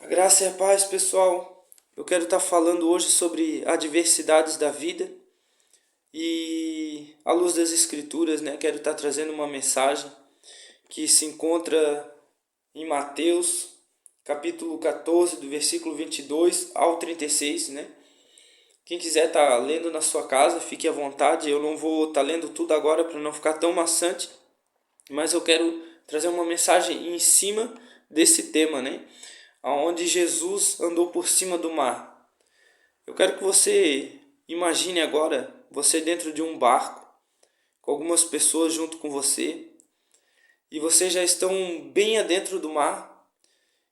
A graça e a paz, pessoal. Eu quero estar falando hoje sobre adversidades da vida e à luz das escrituras, né? Quero estar trazendo uma mensagem que se encontra em Mateus, capítulo 14, do versículo 22 ao 36, né? Quem quiser estar lendo na sua casa, fique à vontade. Eu não vou estar lendo tudo agora para não ficar tão maçante, mas eu quero trazer uma mensagem em cima desse tema, né? Onde Jesus andou por cima do mar. Eu quero que você imagine agora você dentro de um barco, com algumas pessoas junto com você, e vocês já estão bem adentro do mar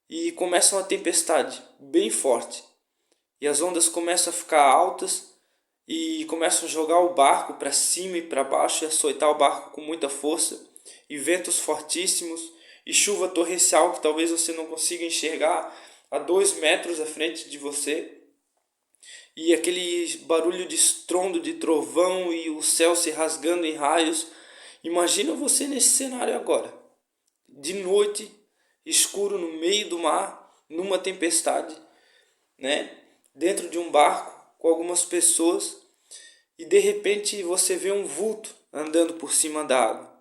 e começa uma tempestade bem forte. E as ondas começam a ficar altas e começam a jogar o barco para cima e para baixo e açoitar o barco com muita força, e ventos fortíssimos e chuva torrencial que talvez você não consiga enxergar a 2 metros à frente de você, e aquele barulho de estrondo, de trovão e o céu se rasgando em raios. Imagina você nesse cenário agora, de noite, escuro no meio do mar, numa tempestade, né? Dentro de um barco com algumas pessoas, e de repente você vê um vulto andando por cima da água.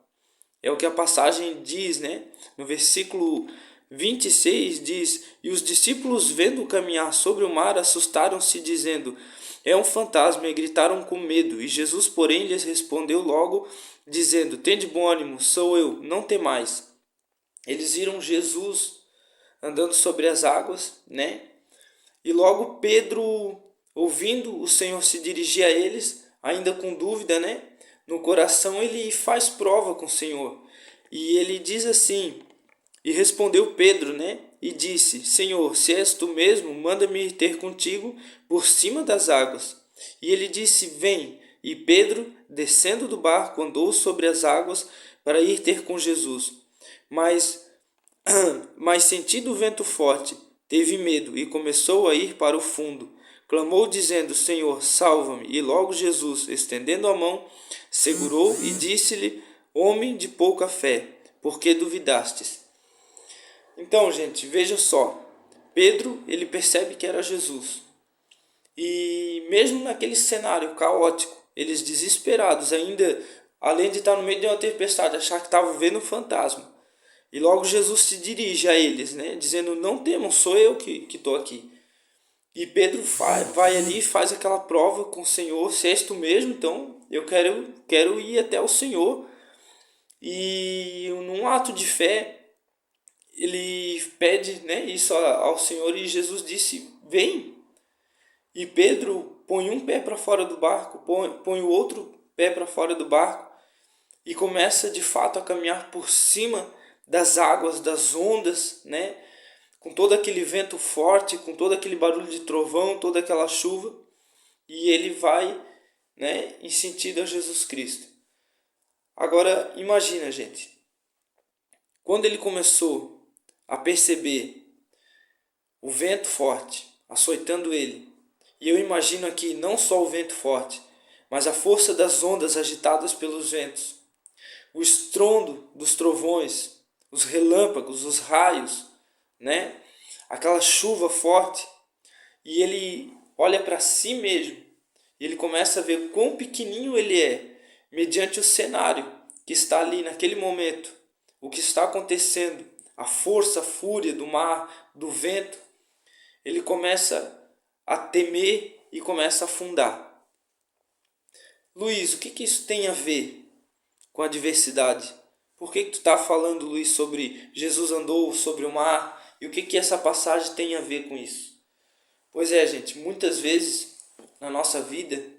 É o que a passagem diz, né? No versículo 26 diz: E os discípulos, vendo caminhar sobre o mar, assustaram-se, dizendo: É um fantasma, e gritaram com medo. E Jesus, porém, lhes respondeu logo, dizendo: Tende bom ânimo, sou eu, não temais. Eles viram Jesus andando sobre as águas, né? E logo Pedro, ouvindo o Senhor se dirigir a eles, ainda com dúvida, né? No coração, ele faz prova com o Senhor. E ele diz assim: E respondeu Pedro, né? E disse: Senhor, se és tu mesmo, manda-me ir ter contigo por cima das águas. E ele disse: Vem. E Pedro, descendo do barco, andou sobre as águas para ir ter com Jesus. Mas Mas sentindo o vento forte, teve medo e começou a ir para o fundo. Clamou dizendo: Senhor, salva-me. E logo Jesus, estendendo a mão, segurou e disse-lhe: Homem de pouca fé, por que duvidastes? Então, gente, veja só. Pedro, ele percebe que era Jesus. E mesmo naquele cenário caótico, eles desesperados ainda, além de estar no meio de uma tempestade, achar que estavam vendo um fantasma. E logo Jesus se dirige a eles, né, dizendo: Não temam, sou eu que estou aqui. E Pedro vai ali e faz aquela prova com o Senhor: Se és tu mesmo, então eu quero ir até o Senhor. E num ato de fé, ele pede, né, isso ao Senhor, e Jesus disse: Vem. E Pedro põe um pé para fora do barco, põe o outro pé para fora do barco e começa de fato a caminhar por cima das águas, das ondas, né? Com todo aquele vento forte, com todo aquele barulho de trovão, toda aquela chuva, e ele vai, né, em sentido a Jesus Cristo. Agora imagina, gente, quando ele começou a perceber o vento forte açoitando ele, e eu imagino aqui não só o vento forte, mas a força das ondas agitadas pelos ventos, o estrondo dos trovões, os relâmpagos, os raios, né? Aquela chuva forte, e ele olha para si mesmo, e ele começa a ver quão pequenininho ele é, mediante o cenário que está ali naquele momento, o que está acontecendo, a força, a fúria do mar, do vento. Ele começa a temer e começa a afundar. Luiz, o que isso tem a ver com a diversidade? Por que tu está falando, Luiz, sobre Jesus andou sobre o mar? E o que essa passagem tem a ver com isso? Pois é, gente, muitas vezes na nossa vida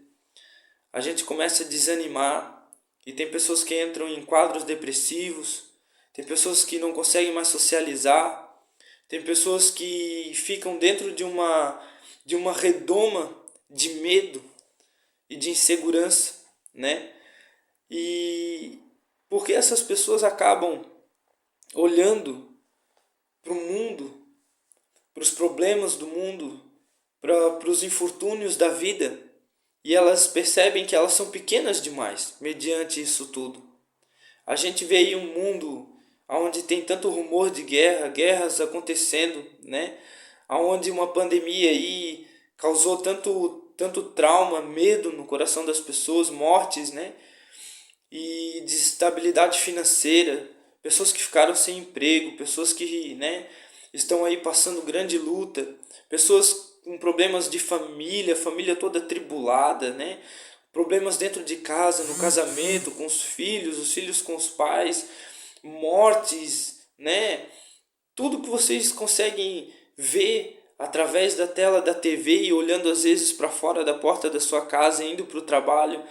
a gente começa a desanimar, e tem pessoas que entram em quadros depressivos, tem pessoas que não conseguem mais socializar, tem pessoas que ficam dentro de uma redoma de medo e de insegurança, né? E porque essas pessoas acabam olhando para o mundo, para os problemas do mundo, para os infortúnios da vida, e elas percebem que elas são pequenas demais mediante isso tudo. A gente vê aí um mundo onde tem tanto rumor de guerra, guerras acontecendo, né? aonde uma pandemia aí causou tanto trauma, medo no coração das pessoas, mortes, né? E desestabilidade financeira, pessoas que ficaram sem emprego, pessoas que, né, estão aí passando grande luta, pessoas com problemas de família, família toda tribulada, né? Problemas dentro de casa, no casamento, com os filhos com os pais, mortes, né? Tudo que vocês conseguem ver através da tela da TV e olhando às vezes para fora da porta da sua casa, indo para o trabalho,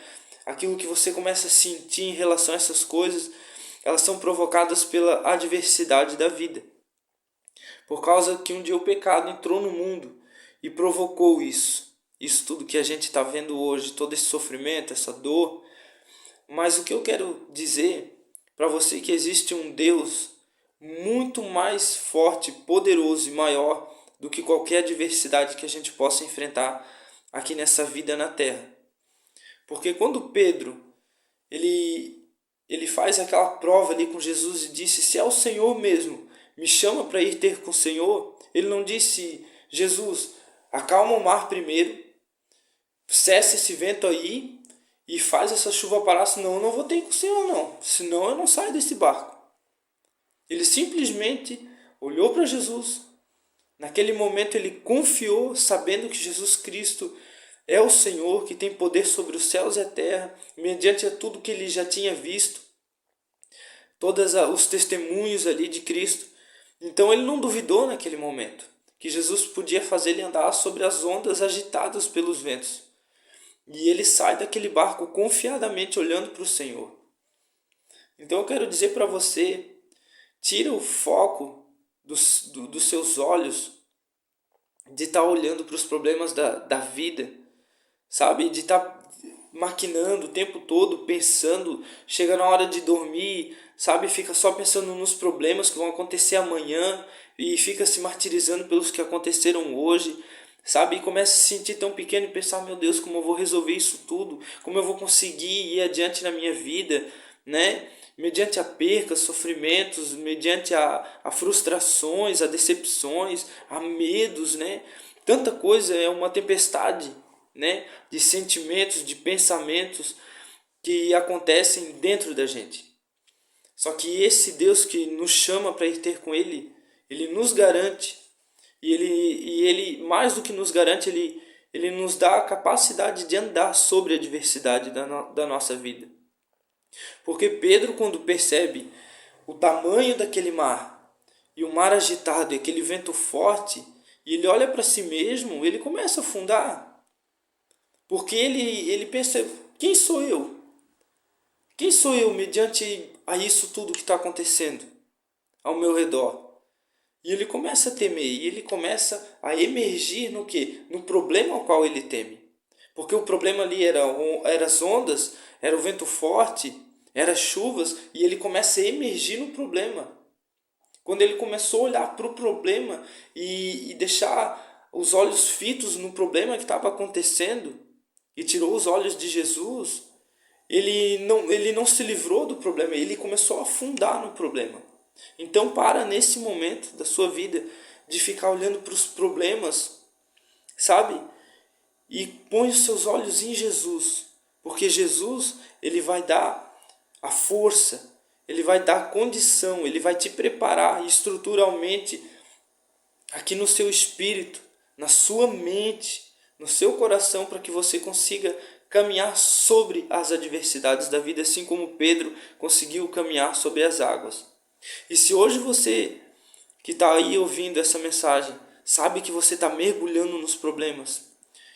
aquilo que você começa a sentir em relação a essas coisas, elas são provocadas pela adversidade da vida. Por causa que um dia o pecado entrou no mundo e provocou isso. Isso tudo que a gente está vendo hoje, todo esse sofrimento, essa dor. Mas o que eu quero dizer para você é que existe um Deus muito mais forte, poderoso e maior do que qualquer adversidade que a gente possa enfrentar aqui nessa vida na terra. Porque quando Pedro ele faz aquela prova ali com Jesus e disse: se é o Senhor mesmo, me chama para ir ter com o Senhor. Ele não disse: Jesus, acalma o mar primeiro, cessa esse vento aí e faz essa chuva parar, senão eu não vou ter com o Senhor não, senão eu não saio desse barco. Ele simplesmente olhou para Jesus. Naquele momento ele confiou, sabendo que Jesus Cristo é o Senhor, que tem poder sobre os céus e a terra, mediante a tudo que ele já tinha visto, todos os testemunhos ali de Cristo. Então ele não duvidou naquele momento que Jesus podia fazer ele andar sobre as ondas agitadas pelos ventos. E ele sai daquele barco confiadamente olhando para o Senhor. Então eu quero dizer para você, tira o foco dos seus olhos de estar olhando para os problemas da vida, sabe? De estar maquinando o tempo todo, pensando, chega na hora de dormir, sabe? Fica só pensando nos problemas que vão acontecer amanhã e fica se martirizando pelos que aconteceram hoje, sabe? E começa a se sentir tão pequeno e pensar: meu Deus, como eu vou resolver isso tudo? Como eu vou conseguir ir adiante na minha vida, né? Mediante a percas, sofrimentos, mediante a frustrações, a decepções, a medos, né? Tanta coisa, é uma tempestade, né? De sentimentos, de pensamentos que acontecem dentro da gente. Só que esse Deus que nos chama para ir ter com Ele, Ele nos garante, e ele mais do que nos garante, Ele nos dá a capacidade de andar sobre a adversidade da nossa vida. Porque Pedro, quando percebe o tamanho daquele mar, e o mar agitado, e aquele vento forte, e ele olha para si mesmo, ele começa a afundar. Porque ele pensa: quem sou eu? Quem sou eu mediante a isso tudo que está acontecendo ao meu redor? E ele começa a temer, e ele começa a emergir no quê? No problema ao qual ele teme. Porque o problema ali era as ondas, era o vento forte, eram as chuvas, e ele começa a emergir no problema. Quando ele começou a olhar para o problema e deixar os olhos fitos no problema que estava acontecendo, e tirou os olhos de Jesus, ele não se livrou do problema, ele começou a afundar no problema. Então para nesse momento da sua vida de ficar olhando para os problemas, sabe? E põe os seus olhos em Jesus, porque Jesus, ele vai dar a força, ele vai dar a condição, ele vai te preparar estruturalmente aqui no seu espírito, na sua mente, no seu coração, para que você consiga caminhar sobre as adversidades da vida, assim como Pedro conseguiu caminhar sobre as águas. E se hoje você que está aí ouvindo essa mensagem sabe que você está mergulhando nos problemas,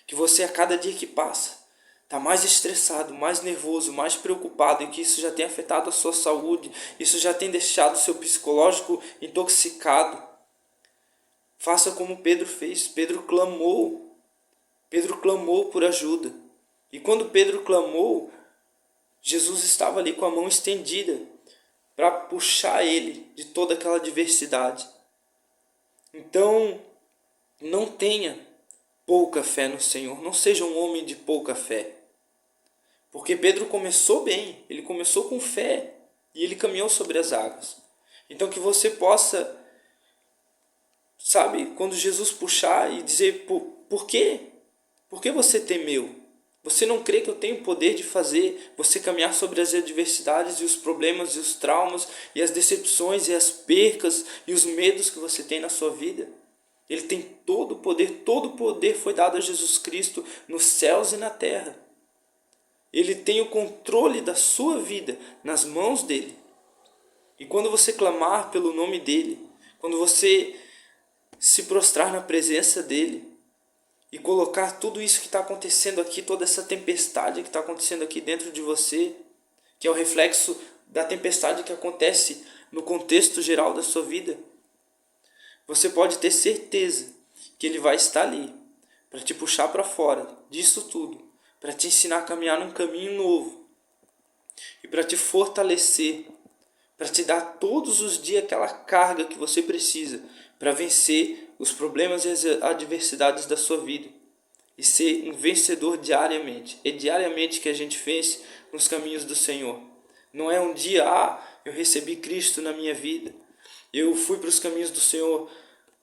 que você a cada dia que passa está mais estressado, mais nervoso, mais preocupado, e que isso já tem afetado a sua saúde, isso já tem deixado o seu psicológico intoxicado, faça como Pedro fez. Pedro clamou por ajuda. E quando Pedro clamou, Jesus estava ali com a mão estendida para puxar ele de toda aquela adversidade. Então, não tenha pouca fé no Senhor, não seja um homem de pouca fé. Porque Pedro começou bem, ele começou com fé e ele caminhou sobre as águas. Então que você possa sabe, quando Jesus puxar e dizer, por quê? Por que você temeu? Você não crê que eu tenho o poder de fazer você caminhar sobre as adversidades e os problemas e os traumas e as decepções e as percas e os medos que você tem na sua vida? Ele tem todo o poder foi dado a Jesus Cristo nos céus e na terra. Ele tem o controle da sua vida nas mãos dele. E quando você clamar pelo nome dele, quando você se prostrar na presença dele e colocar tudo isso que está acontecendo aqui, toda essa tempestade que está acontecendo aqui dentro de você, que é o reflexo da tempestade que acontece no contexto geral da sua vida, você pode ter certeza que ele vai estar ali para te puxar para fora disso tudo, para te ensinar a caminhar num caminho novo e para te fortalecer, para te dar todos os dias aquela carga que você precisa para vencer os problemas e as adversidades da sua vida e ser um vencedor diariamente. É diariamente que a gente vence nos caminhos do Senhor. Não é um dia, eu recebi Cristo na minha vida, eu fui para os caminhos do Senhor.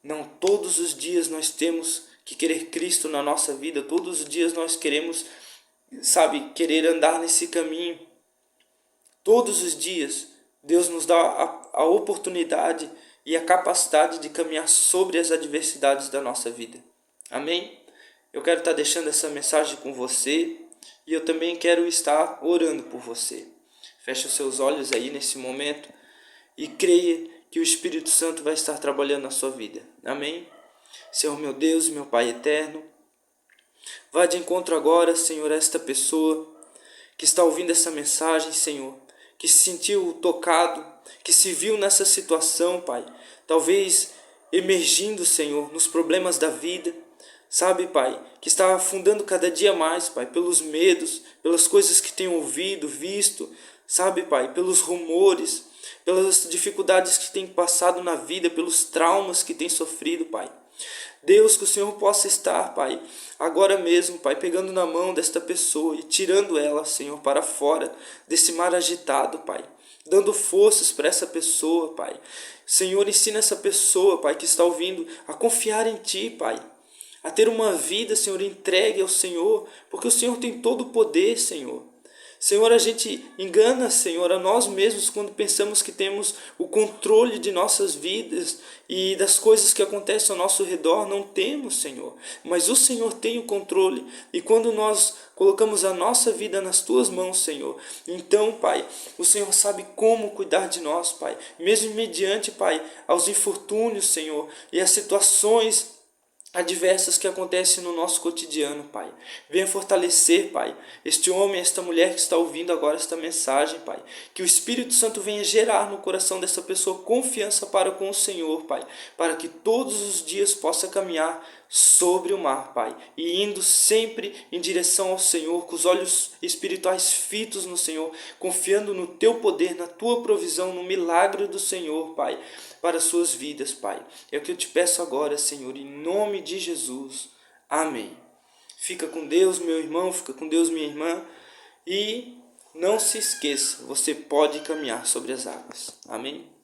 Não, todos os dias nós temos que querer Cristo na nossa vida, todos os dias nós queremos, querer andar nesse caminho. Todos os dias Deus nos dá a oportunidade e a capacidade de caminhar sobre as adversidades da nossa vida. Amém? Eu quero estar deixando essa mensagem com você e eu também quero estar orando por você. Feche os seus olhos aí nesse momento e creia que o Espírito Santo vai estar trabalhando na sua vida. Amém? Senhor meu Deus, meu Pai eterno, vá de encontro agora, Senhor, a esta pessoa que está ouvindo essa mensagem, Senhor, que se sentiu tocado, que se viu nessa situação, Pai, talvez emergindo, Senhor, nos problemas da vida, sabe, Pai, que está afundando cada dia mais, Pai, pelos medos, pelas coisas que tem ouvido, visto, sabe, Pai, pelos rumores, pelas dificuldades que tem passado na vida, pelos traumas que tem sofrido, Pai. Deus, que o Senhor possa estar, Pai, agora mesmo, Pai, pegando na mão desta pessoa e tirando ela, Senhor, para fora desse mar agitado, Pai, dando forças para essa pessoa, Pai. Senhor, ensina essa pessoa, Pai, que está ouvindo, a confiar em Ti, Pai, a ter uma vida, Senhor, entregue ao Senhor, porque o Senhor tem todo o poder, Senhor. Senhor, a gente engana, Senhor, a nós mesmos quando pensamos que temos o controle de nossas vidas e das coisas que acontecem ao nosso redor. Não temos, Senhor, mas o Senhor tem o controle. E quando nós colocamos a nossa vida nas Tuas mãos, Senhor, então, Pai, o Senhor sabe como cuidar de nós, Pai, mesmo mediante, Pai, aos infortúnios, Senhor, e às situações adversas que acontecem no nosso cotidiano, Pai. Venha fortalecer, Pai, este homem, esta mulher que está ouvindo agora esta mensagem, Pai. Que o Espírito Santo venha gerar no coração dessa pessoa confiança para com o Senhor, Pai, para que todos os dias possa caminhar sobre o mar, Pai, e indo sempre em direção ao Senhor, com os olhos espirituais fitos no Senhor, confiando no Teu poder, na Tua provisão, no milagre do Senhor, Pai, para as suas vidas, Pai. É o que eu te peço agora, Senhor, em nome de Jesus. Amém. Fica com Deus, meu irmão, fica com Deus, minha irmã, e não se esqueça, você pode caminhar sobre as águas. Amém?